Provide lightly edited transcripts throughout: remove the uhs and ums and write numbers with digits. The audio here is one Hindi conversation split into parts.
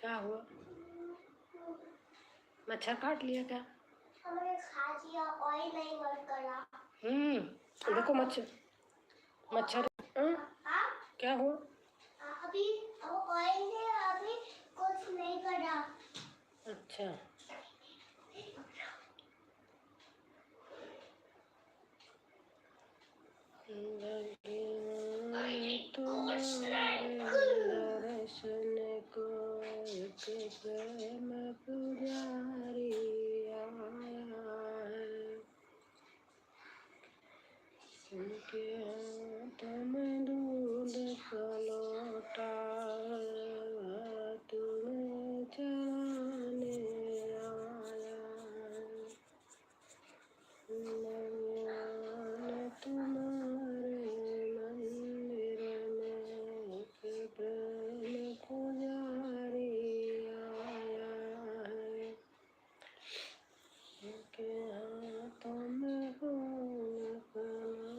क्या हुआ? मच्छर काट लिया क्या? हमने खा लिया, ऑयल नहीं वर्क करा। देखो मच्छर मच्छर। हाँ? क्या हुआ? अभी वो ऑयल ने अभी कुछ नहीं करा। अच्छा, तुम्हारे दर्शन को एक प्रेम पुजारी आया है, उनके हाथ में दूध का लोटा तुम्हें चढ़ाने आया है। भगवान तुम्हारे मंदिर में एक प्रेम पुजारी आया है, उनके हाथों में फूल कलम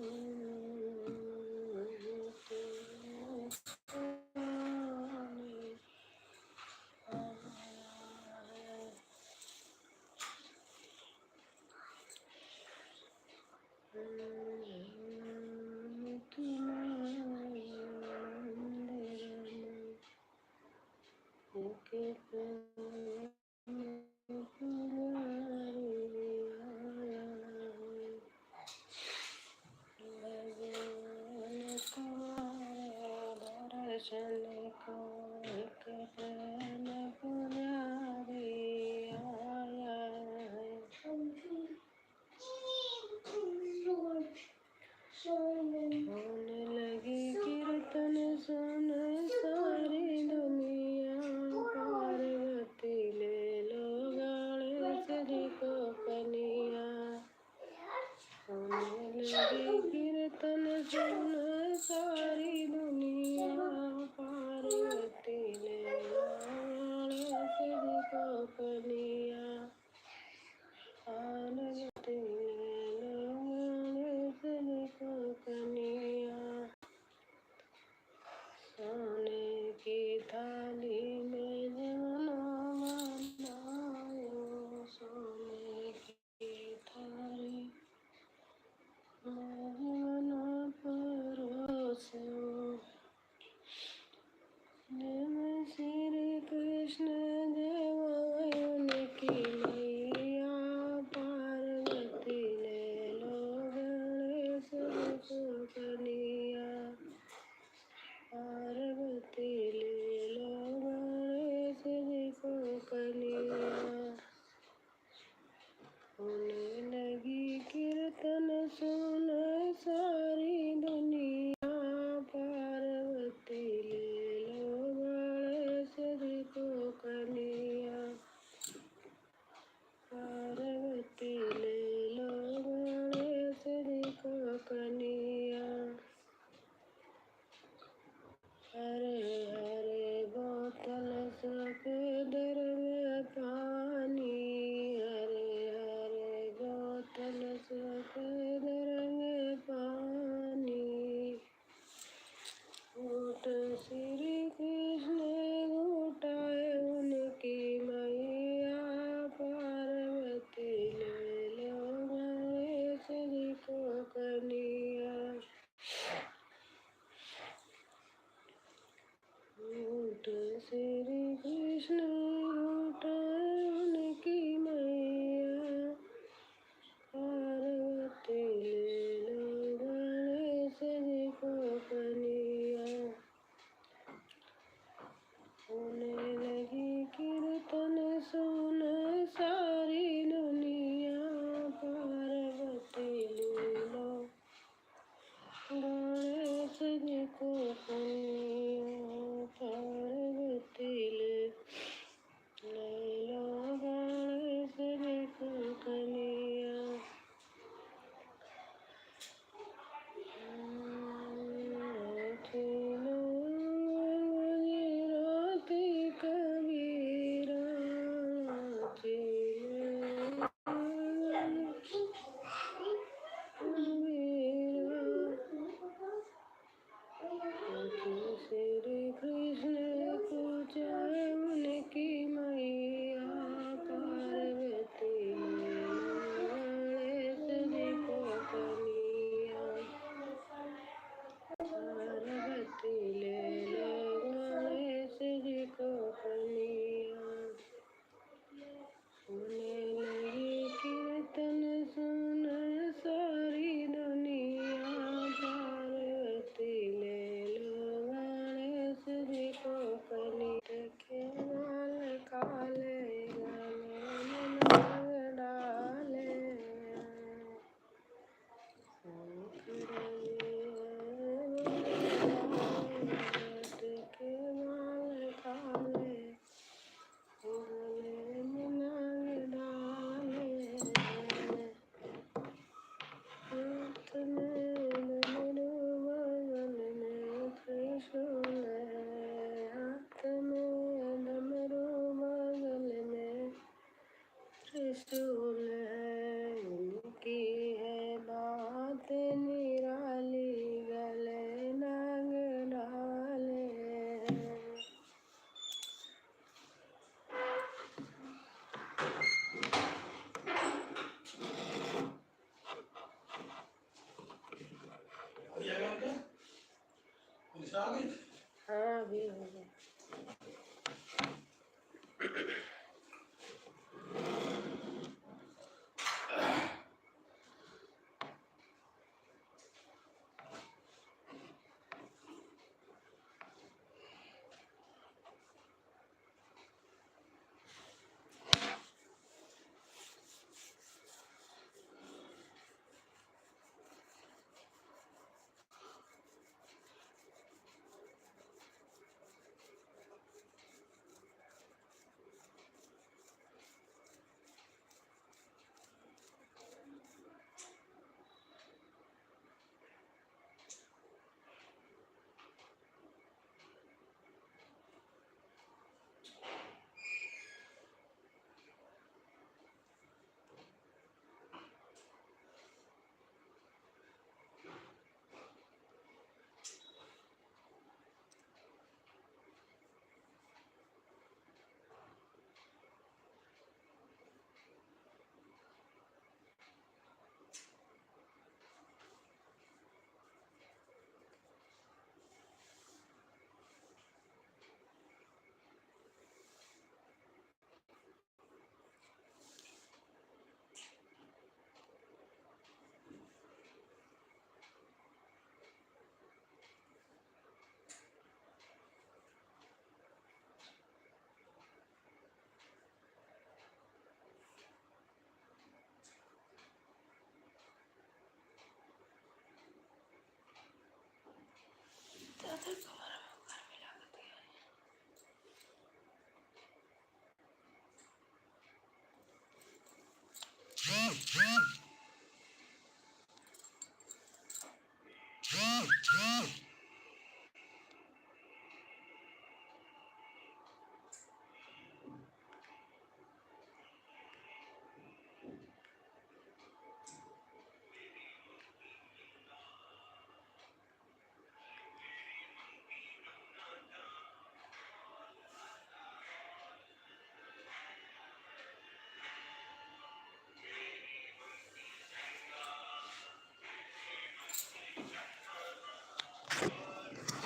हाँ अभी हो गया।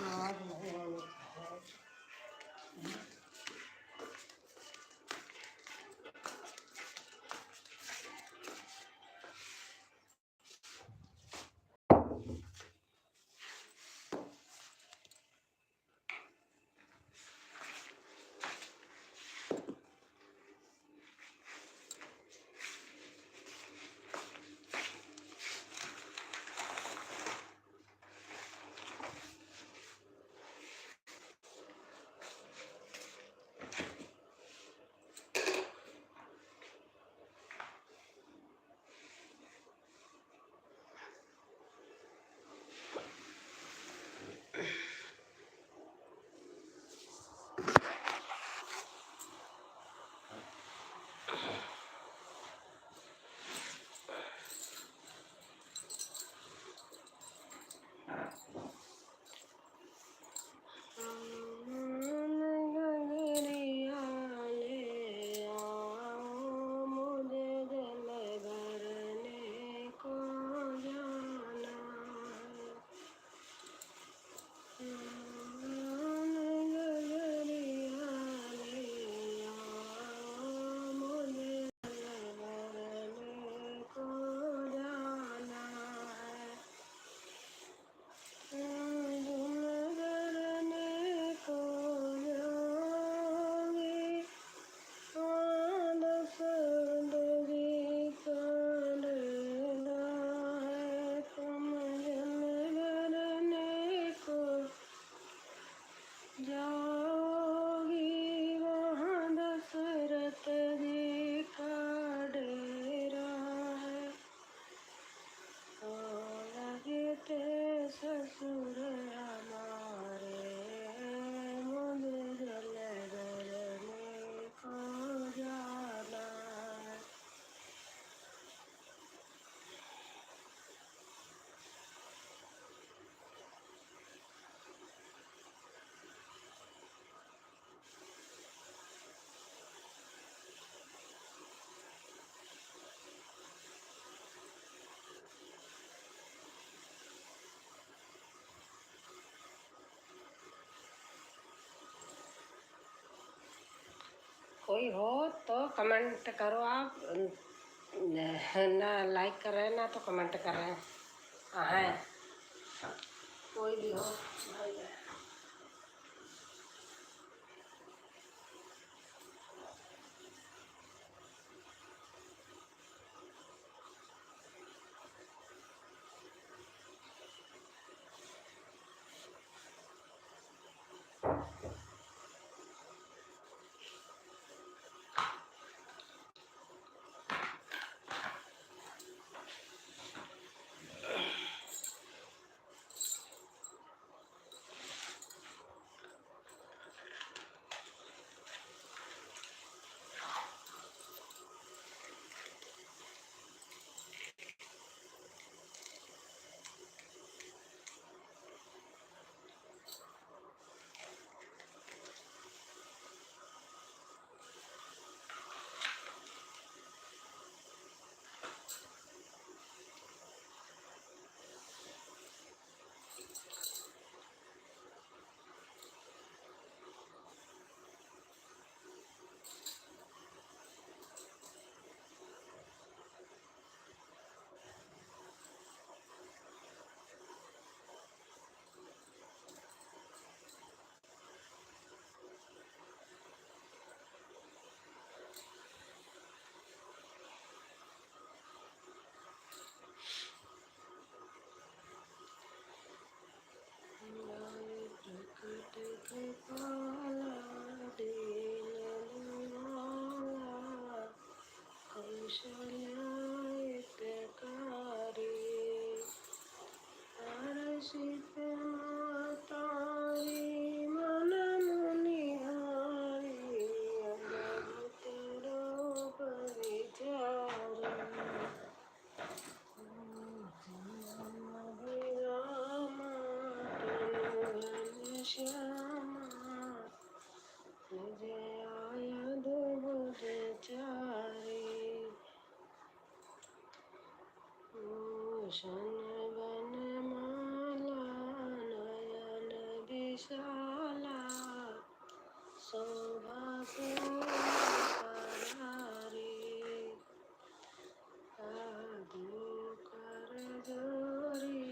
आवाज नहीं आने की है। कोई हो तो कमेंट करो आप। ना लाइक कर रहे हैं ना तो कमेंट कर रहे हैं। कोई भी हो भाई। वनमाला नयन विशाला शोभा करारी साधु कर जोरी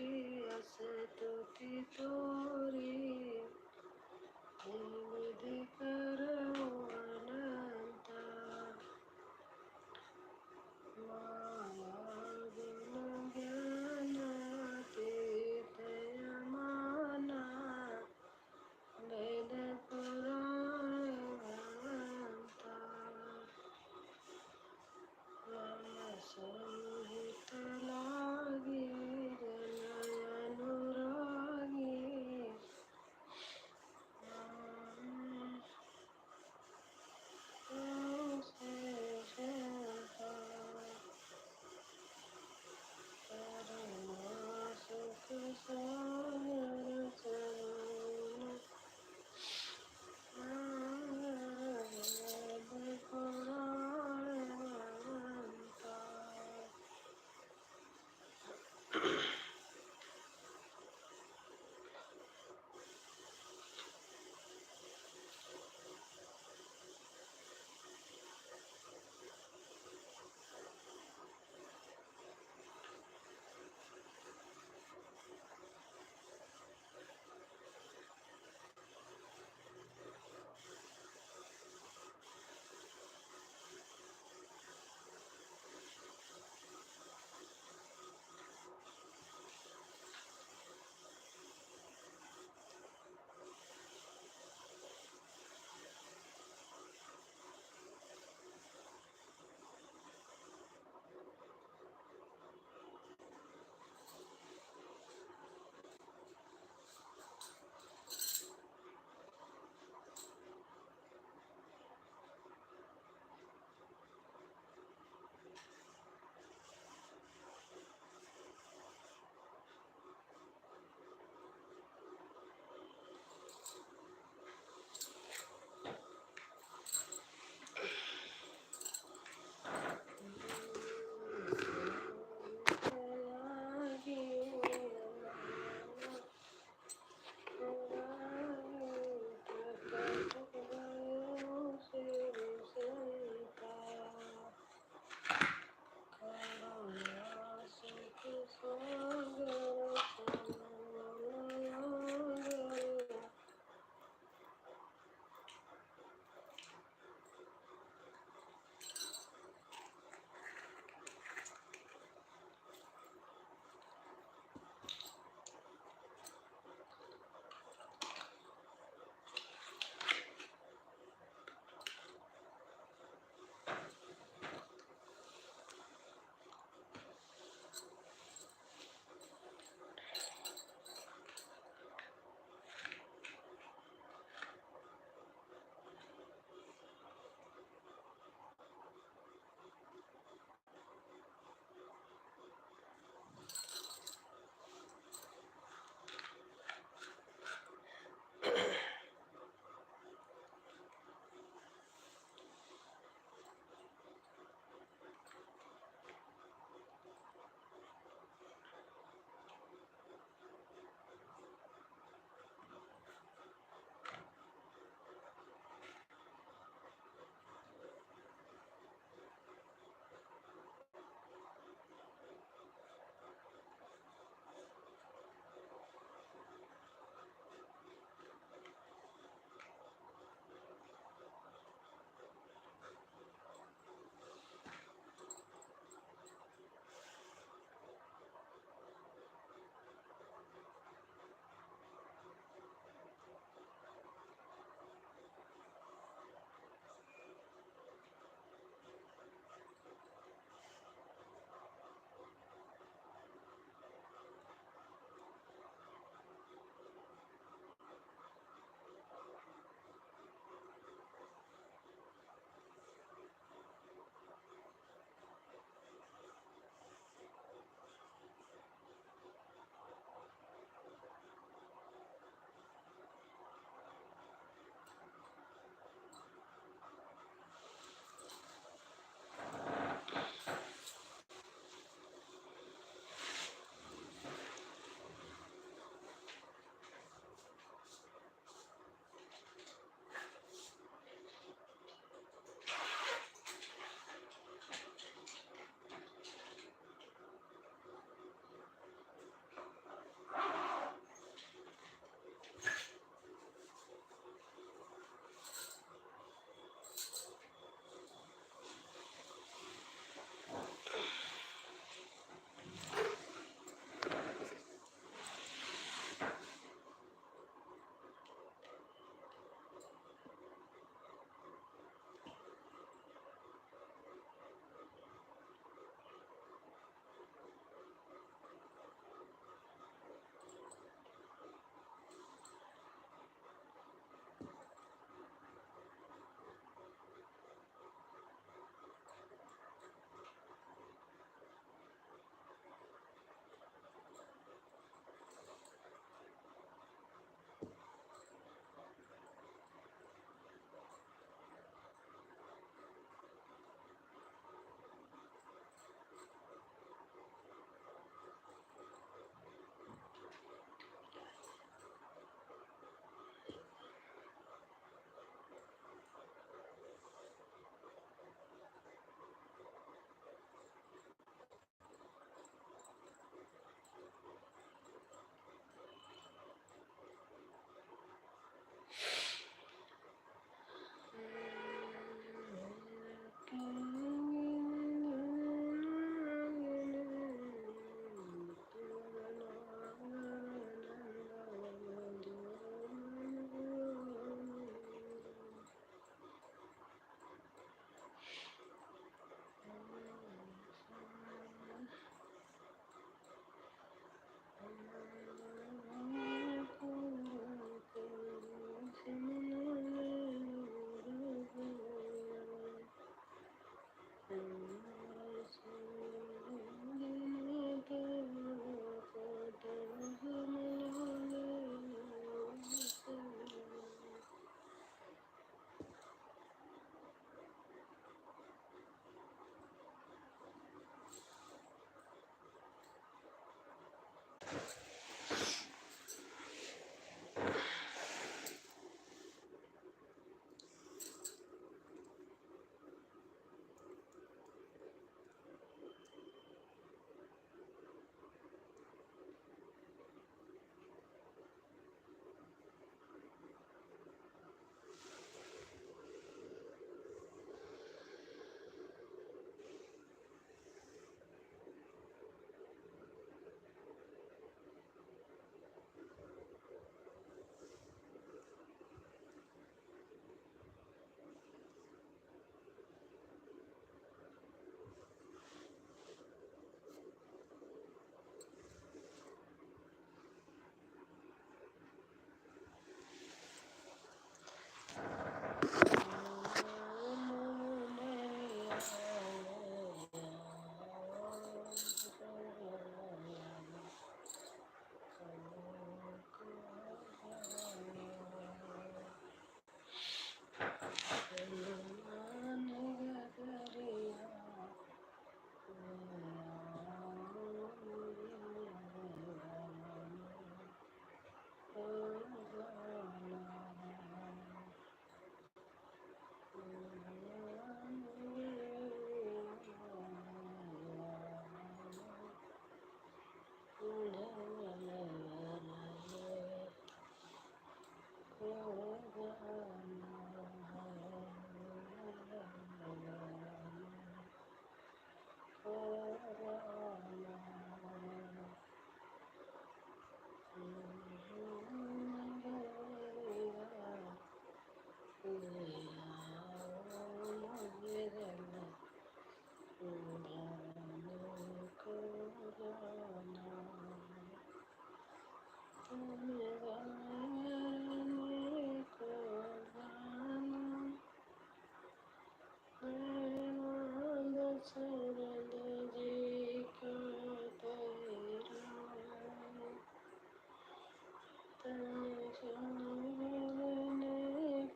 स्तुति तोरी विधि करो अनंता माया गुण ज्ञान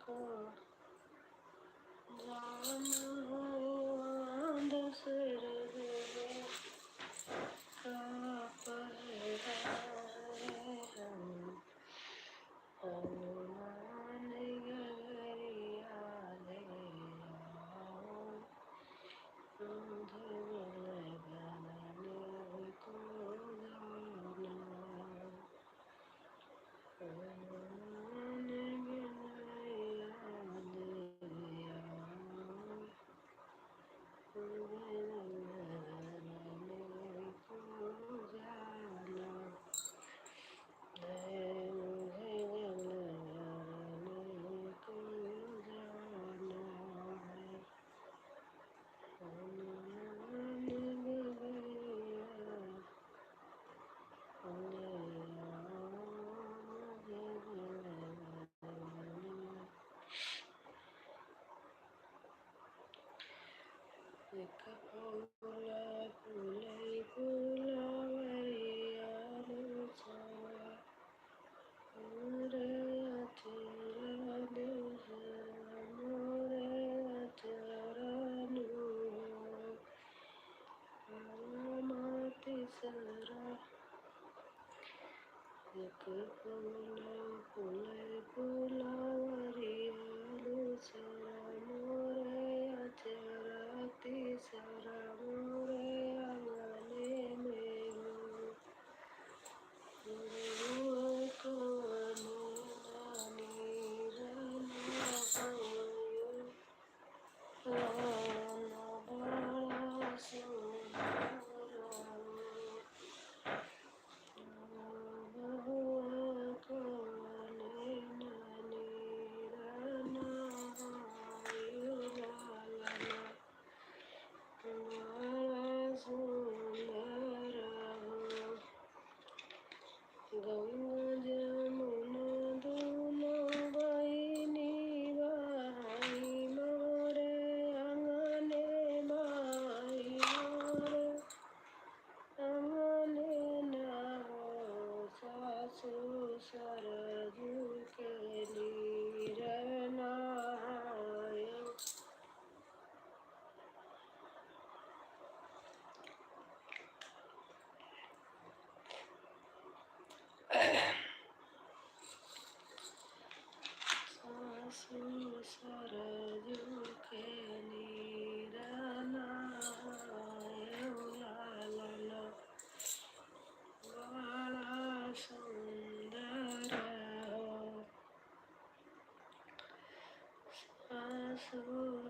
को जाना दशरथ का पहरा है हनुमान गगरिया ले आओ धवल गगन को जाना हनुमान गगरिया ले आओ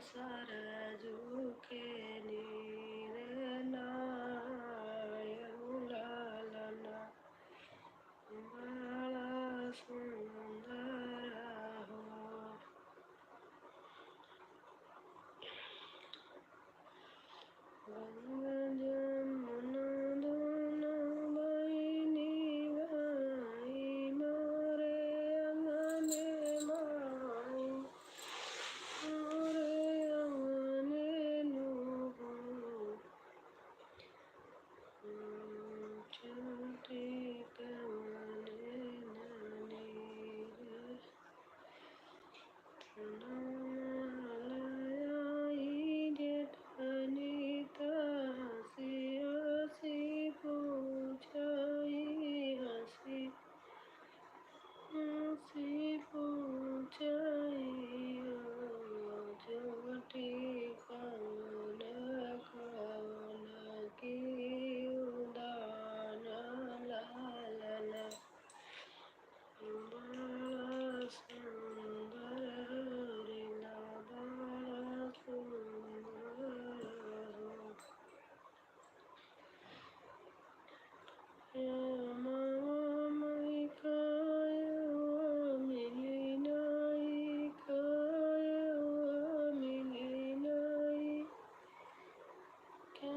सरजू के नीर नायऊ लालना बड़ा सुंदर हो गंगा जमुना दोनों बहिनी भाई मोरे अंगने माई मोरे अंगने नुबो छोटे कमले ननीर नालाई जेठनी हसी हसी पूछाई हसी हसी पूछाई छोटी कौन कौन की उदान लालना बड़ा सुंदर रीना बड़ा सुंदर माई मिली नहीं क्या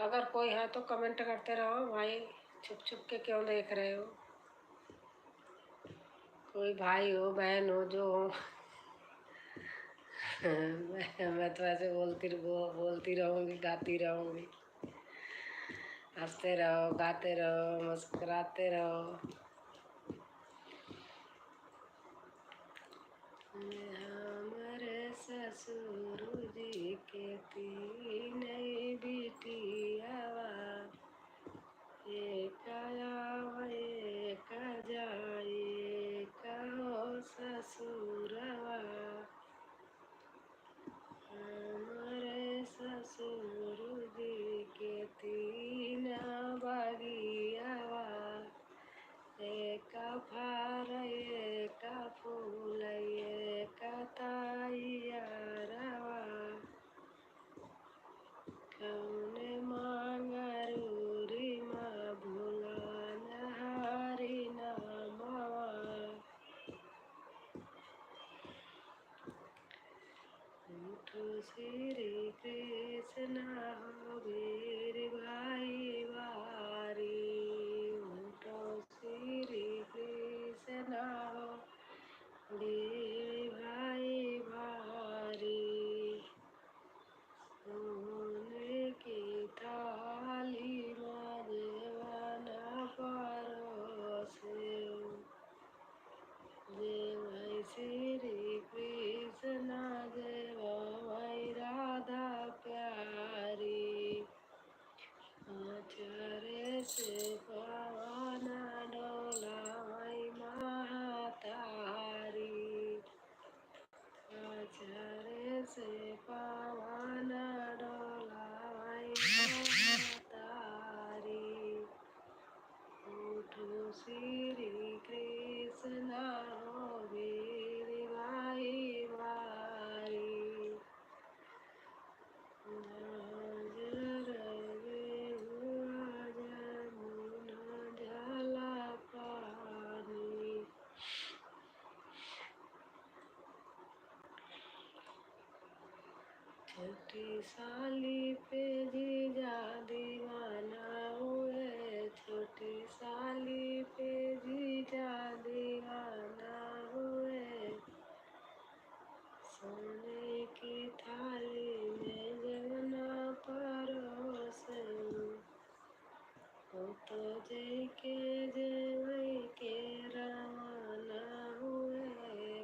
अगर कोई है तो कमेंट करते रहो भाई, छुप छुप के क्यों देख रहे हो? कोई भाई हो बहन हो जो हो। मैं तो ऐसे बोलती रहूँगी, गाती रहूँगी। हंसते रहो, गाते रहो, मुस्कुराते रहो। हमारे ससुर जी के तीन बिटियावा, एक आया एक जाए, कहो ससुरवा। हमारे ससुर जी के तीन बगियावा, एक फर एक फूल एक तैयारवा, कौन मांगरूरी माँ भुलान हरि नामवा। उठो श्री कृष्ण हो वीर भाई वारी, उठो श्री कृष्ण हो वीर भाई भारी। सोने की थाली में जेवन परोसे, जय भाई श्री कृष्ण जय भाई राधा प्यारी। आचार्य से पवन डोला भाई महातारी, आचार्य से पवन डोला भाई महातारी। उठो श्री कृष्ण हो वीर भाई वारी, नाजर हुआ जमुना जल पानी। छोटी साली पे जीजा दीवाना हुए, छोटी साली पे जीजा दीवाना हुए। सोने की थाली में जवना परोसे, वो तो जय के जय के रवाना हुए,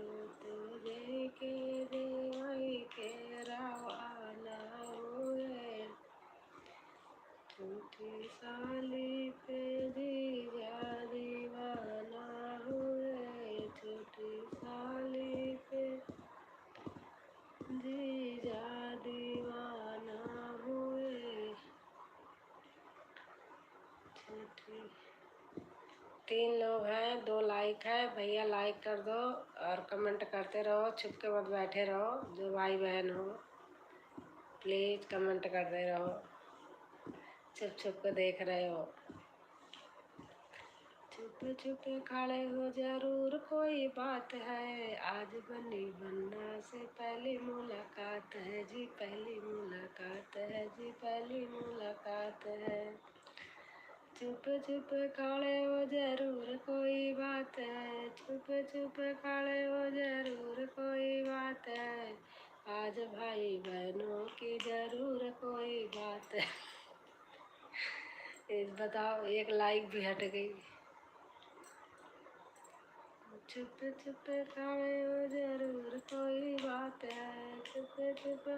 वो तो जय के जय के रवाना हुए। छोटी साली पे जीजा दीवाना हुए, छोटी साली पे जीजा दीवाना हुए। छोटी 3 लोग हैं, 2 लाइक है, भैया लाइक कर दो और कमेंट करते रहो, छुप के मत बैठे रहो। जो भाई बहन हो प्लीज़ कमेंट करते रहो, छुप छुप के देख रहे हो। छुपे छुपे खड़े हो जरूर कोई बात है, आज बनी बनना से पहली मुलाकात है जी, पहली मुलाकात है जी, पहली मुलाकात है। छुपे छुपे खड़े हो जरूर कोई बात है, छुपे छुपे खड़े हो जरूर कोई बात है, आज भाई बहनों की जरूर कोई बात है। इस बताओ, एक लाइक भी हट गई। छुपे छुपे खड़े हो जरूर कोई बात है, छुपे छुपे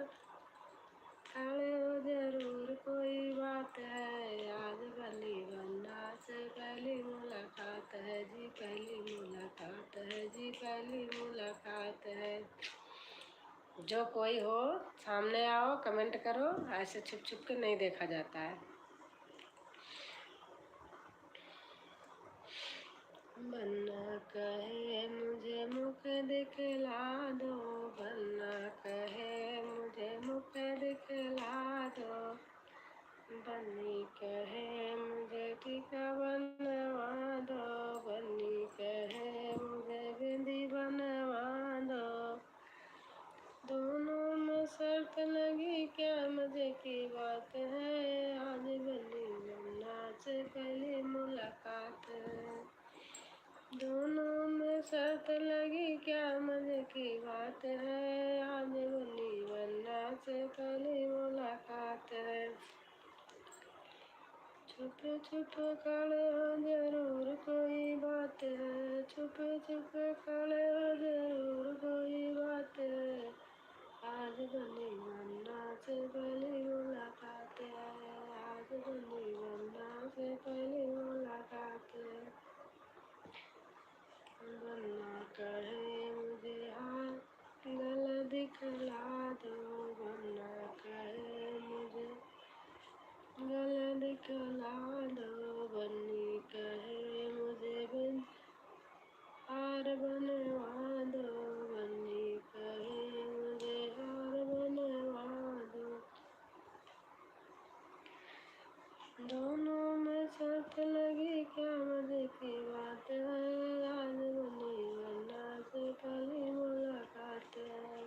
खड़े हो जरूर कोई बात है, आज भली बनना से पहली मुलाकात है जी, पहली मुलाकात है जी, पहली मुलाकात है। जो कोई हो सामने आओ, कमेंट करो, ऐसे छुप छुप के नहीं देखा जाता है। बन्ना कहे मुझे मुख दिखला दो, बन्ना कहे मुझे मुख दिखला दो, बन्नी कहे मुझे टीका बनवा दो, बन्नी कहे मुझे बिंदी बनवा दो। दोनों में शर्त लगी क्या मजे की बात है, आज छुप छुप खड़े हो जरूर कोई बात है, छुप छुप खड़े हो जरूर कोई बात है, आज बनी वरना से पहली मुलाकात है, आज बनी वरना से पहली मुलाकात है। वरना कहे मुझे हाथ गला दिखला दो, वरना कहे मुझे गला दिखला दो, बन्नी कहे मुझे बिन हार बनवा दो, बन्नी कहे मुझे हार बनवा दो। दोनों में शर्त लगी क्या मजे की बात है, आज बनी वरना से पहली मुलाकात है।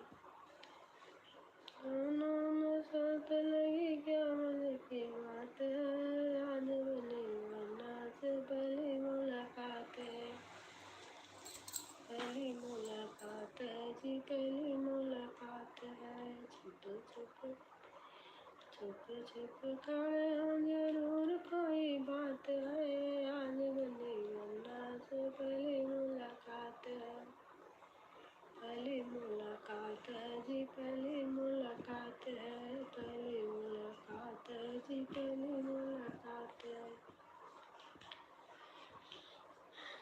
दोनों में शर्त लगी क्या मजे की बात है, आज बनी वरना से पहली मुलाकात है। पहली मुलाकात है जी, पहली मुलाकात है। छुप छुप छुप छुप खड़े हो जरूर कोई बात है, आज बनी वरना से पहली मुलाकात है। पहली मुलाकात है जी, पहली मुलाकात है, पहली मुलाकात है जी, पहली मुलाकात है।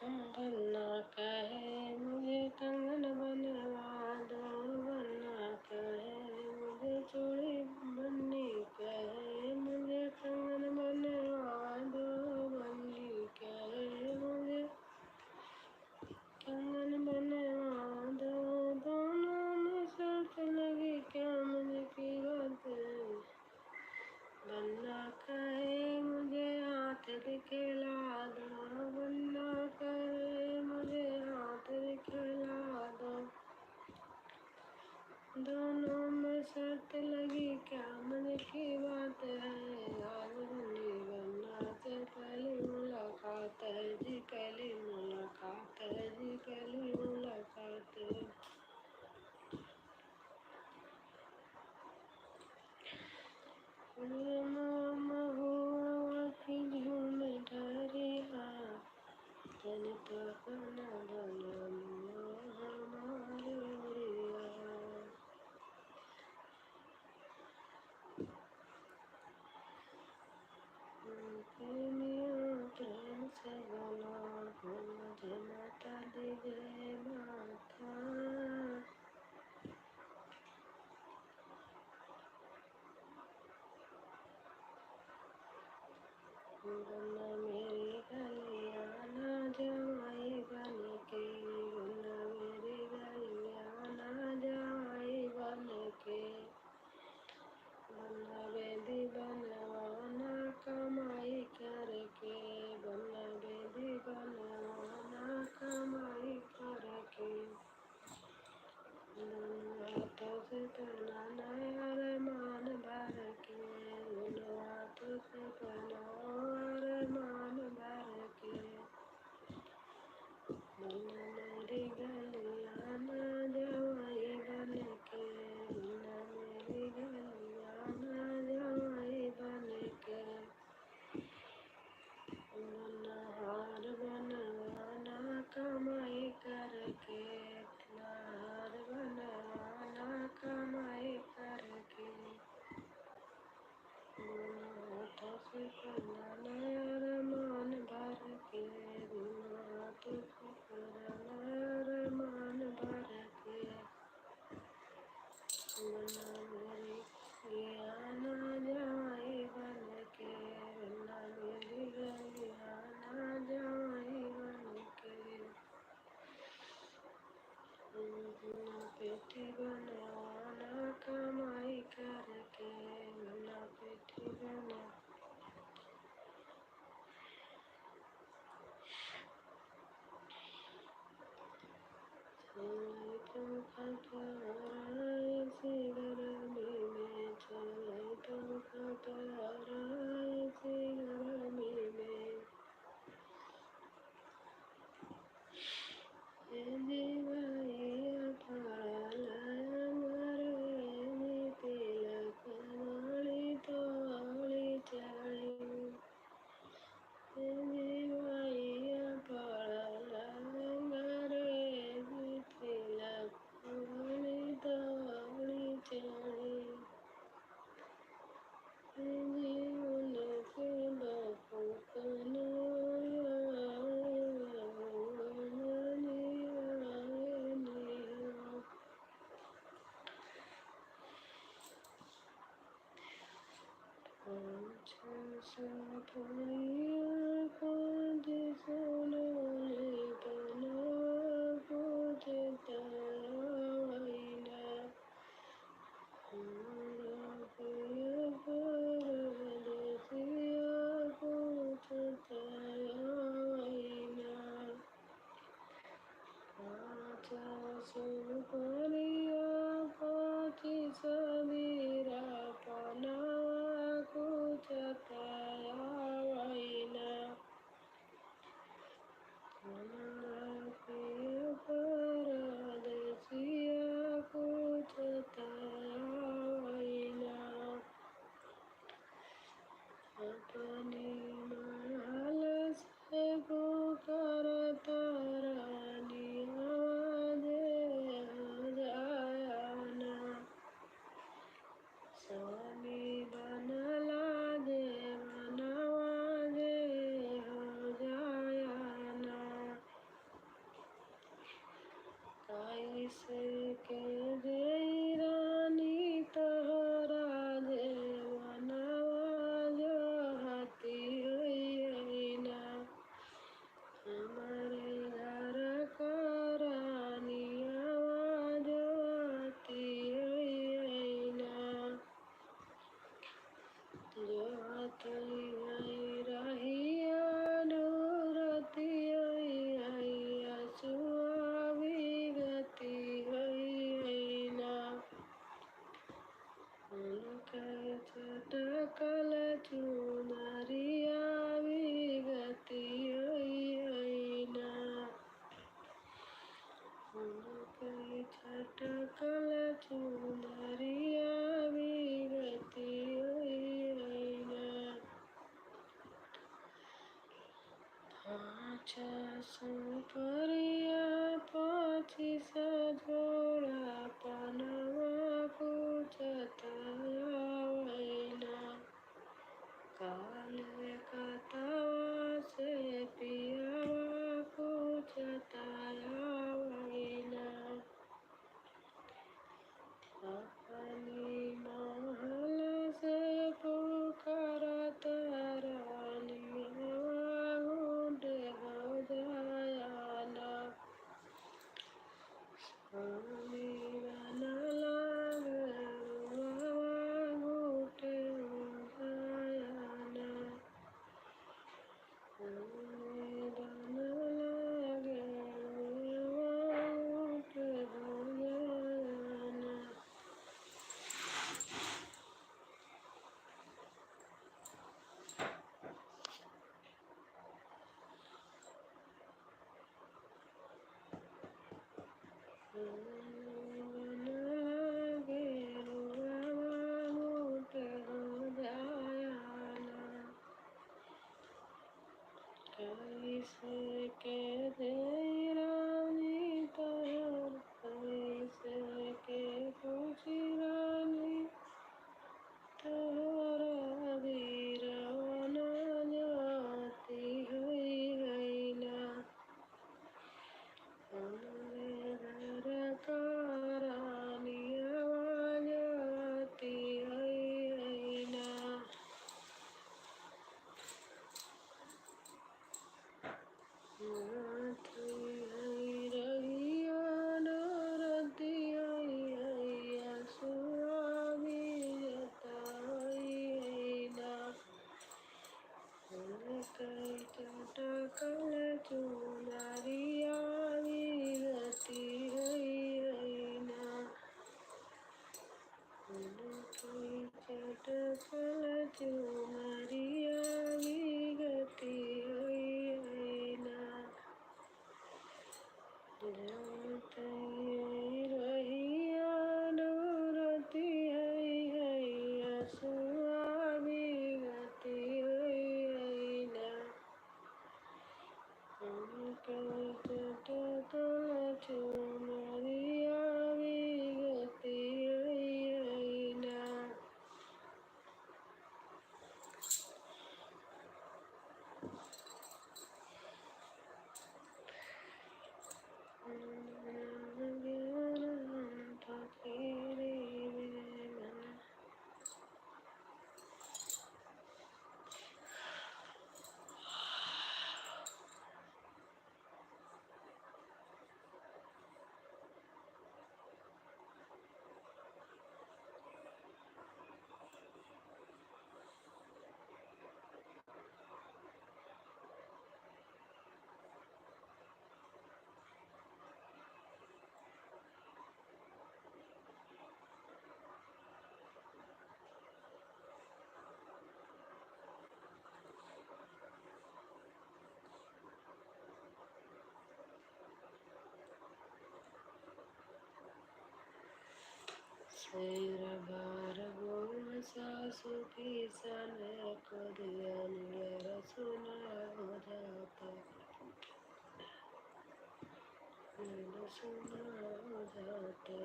वरना कहे मुझे कंगन बनवा दो, वरना कहे मुझे चूड़ी, बन्नी कहे मुझे कंगन बनवा दो, बन्नी कहे मुझे कंगन बनवा दो। दोनों में शर्त लगी क्या मुझे की बात है, वरना कहे मुझे हाथ दिखला दो, वरना कहे मुझे हाथ दिखला दो। दोनों में शर्त लगी क्या मन की बात है, आज बनी वरना से पहली मुलाकात है जी, पहली मुलाकात है जी, पहली मुलाकात है। महुआ की झूम डरिया, तन तो बना बना हमारे ओरिया। प्रेम से बोलो मुझे माता दीजिए माता, वरना मेरी गलियां ना जवाई बन के, वरना मेरी गलियां ना जवाई बन के, वरना बेदी बनवाना कमाई करके, वरना बेदी बनवाना कमाई करके। दोनों हाथों से पहनाना अरमान भर के, दोनों हाथों से पहनाओ अरमान भर के, वरना मेरी गलियां ना जवाई बन के, वरना मेरी गलियां ना जवाई बन के, वरना हार बनवाना कमाई करके, हार बनवाना कमाई करके। दोनों हाथों से पहनाना अरमान भर के, दोनों हाथों से पहनाना अरमान भर के, वरना मेरी गलियां ना जवाई बन के, वरना मेरी गलियां ना जवाई बन के। वरना पेटी बनवाना कमाई करके, वरना पेटी बना। चले तुम खटारा ऐसी गर्मी में, चले तुम खटारा ऐसी गर्मी में, जीवाइया पाला मरवेनी तिलक माली तोली चढ़ी, पाँच सुपरिया पाची सजोड़ा पनवा पूछतावैना काल कतवा से पियावा पूछतावैना अपनी महल से पुकारत रानिया घूंट हो जायाना स्वामी बनला गरुआ घूंट हो जायाना स्वामी बनला गरुआ घूंट हो जायाना कैसे के दे रानी तोहर कैसे के खुशी रानी तोहरा वीराना जाती है ना हमरे घर का रानिया जाती है ना नाथी है रहिया नरतिया सुहागी जताई ना कई चटकल चुनरिया विरती है ना कई चटकल चुनरिया विरती है ना जानते रहिया नूरती है सुहागी गति है ना कई चटकल चुनरिया विरती है ना शेर बार गोल सासु की सन को दिया नियर सुना हो जाता सुना हो जाता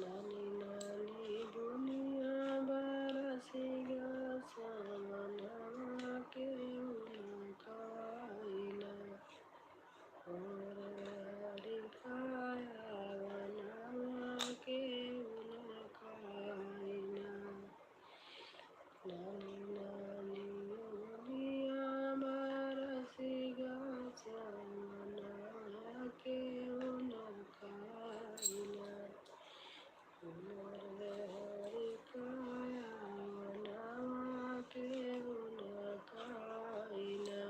नानी नानी दुनिया बरसिया सामना के उनकाइला और हरि खाया बनावा के न खाइना नानी नानी ओलिया बरसी गसमना के न खाइना हरि काया वनवा के न खाइना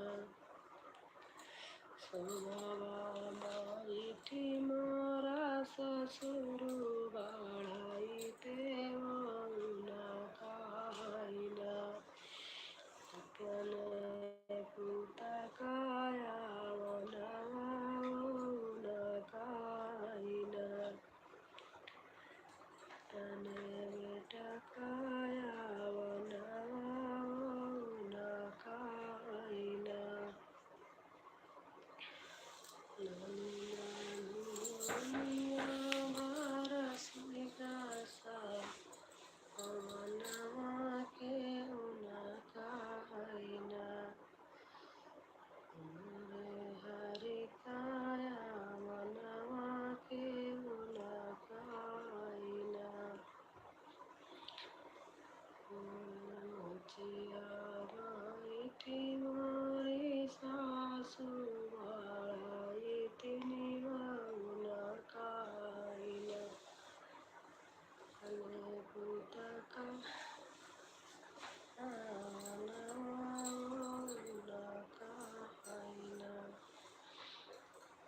स्वभावा माइठी मोरा ससुर बाढ़ाइते न खाइना अपन पुता काया वनवा न खाइना तने बेटा काया वनवा न खाइना नानी नानी ओलिया बरसी गसमनवा के न खाइना हरि काया वनवा के न खाइना मोचिया बाइठी मोरी सासु बाळाइती निवान खाइना अने पुता का न खाइना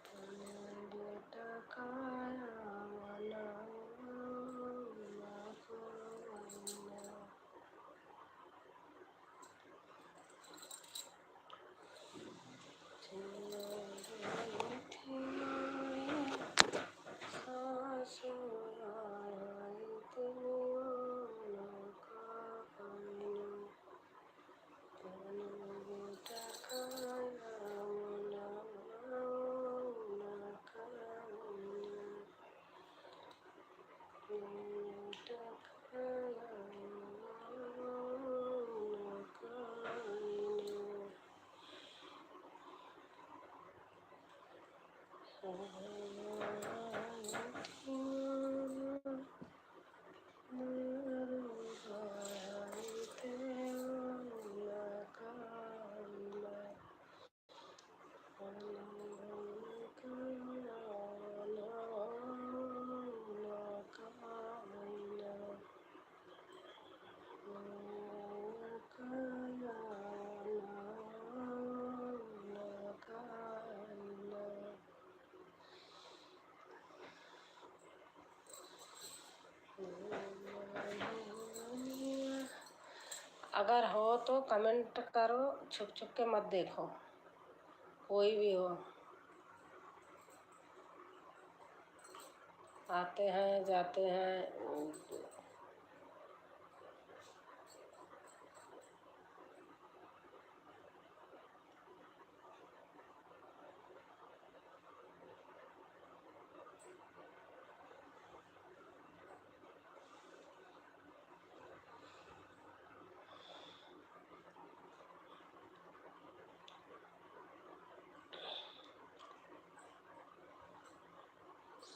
तने बेटा काया वनवा न खाइना बैठी मोरी सासु बाळाइती निवान खाइना तने बेटा काया वनवा न खाइना बेटा काया वनवा न खाइना अगर हो तो कमेंट करो, छुप छुप के मत देखो, कोई भी हो। आते हैं जाते हैं।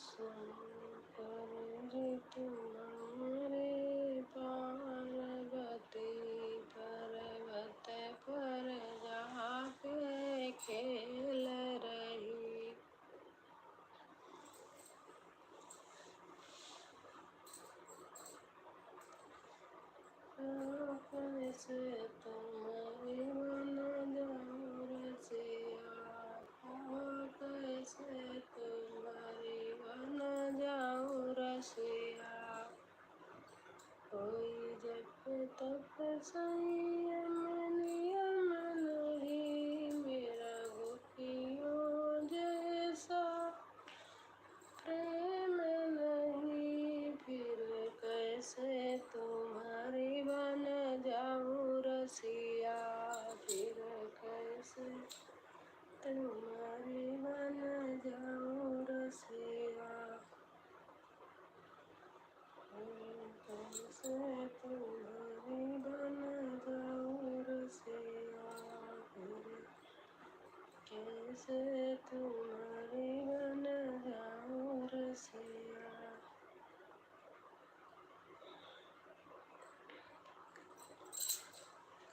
शंकर जी तुम्हारे पार्वती पर्वत पर जाके खेल रही। कैसे तुम्हारी मन जोर सिया, कैसे तुम्हारी मन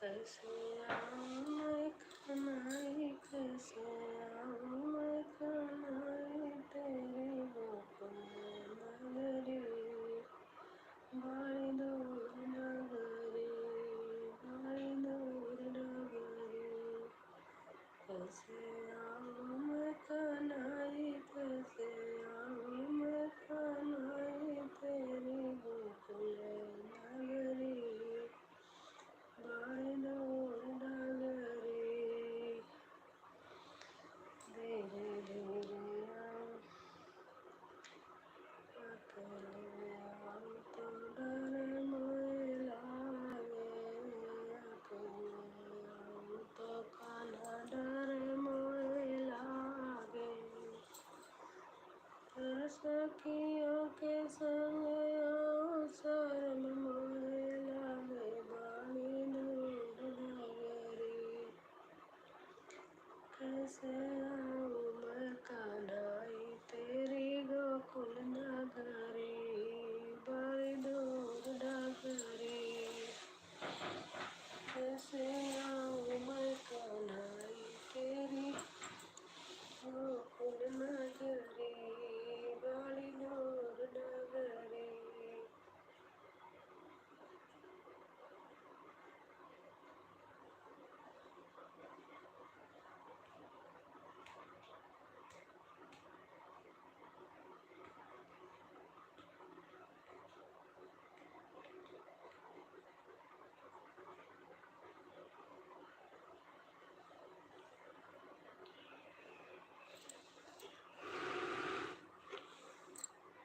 कैसे आऊं मैं कन्हैया, कैसे आऊं मैं कन्हैया तेरी गोकुल नगरी, बड़ी दूर नगरी, बड़ी दूर नगरी। कैसे आऊं मैं कन्हैया, कैसे आऊं मैं कन्हैया तेरी गोकुल नगरी, बड़ी दूर नगरी। धीरे धीरे आऊं, अकेले आऊं तो डर मोहे लागे, अकेले आऊं तो कान्हा डर मोहे लागे। फिर सखियों के संग आऊं शरण मोहे लागे, बड़ी दूर नगरी। कैसे आऊं मैं कन्हैया तेरी गोकुल नगरी, बड़ी दूर नगरी। कैसे आऊं मैं कन्हैया तेरी गोकुल नगरी, बड़ी दूर नगरी।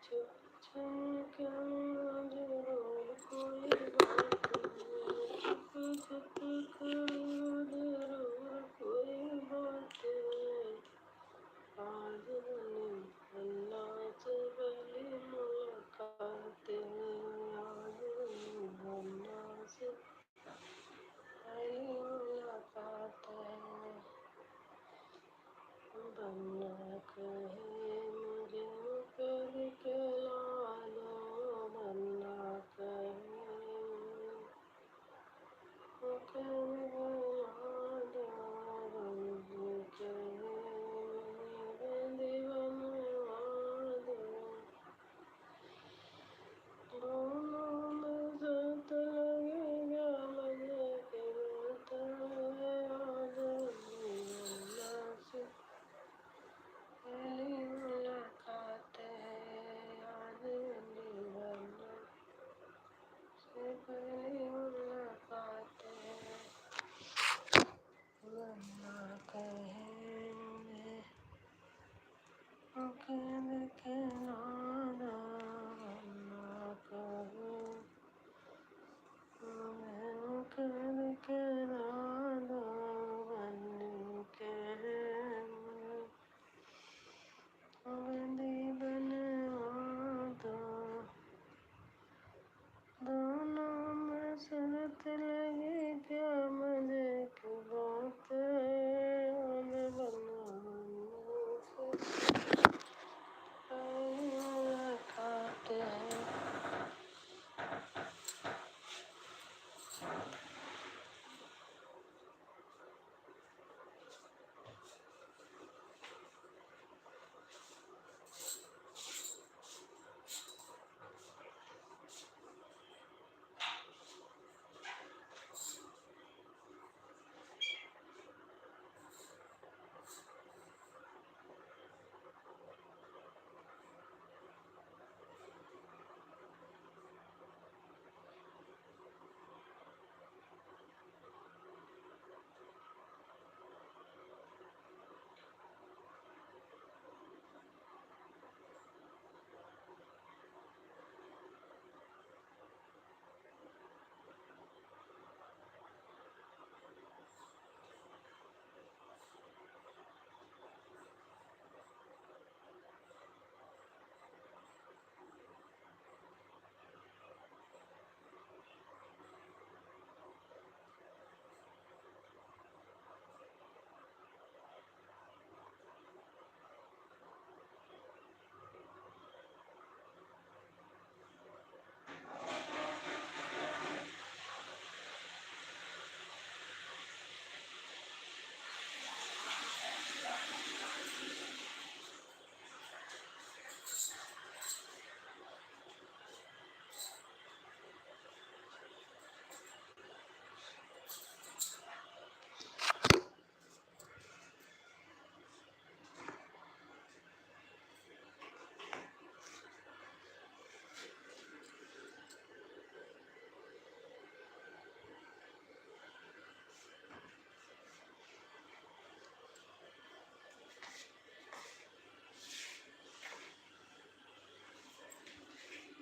छुम छुम क्यों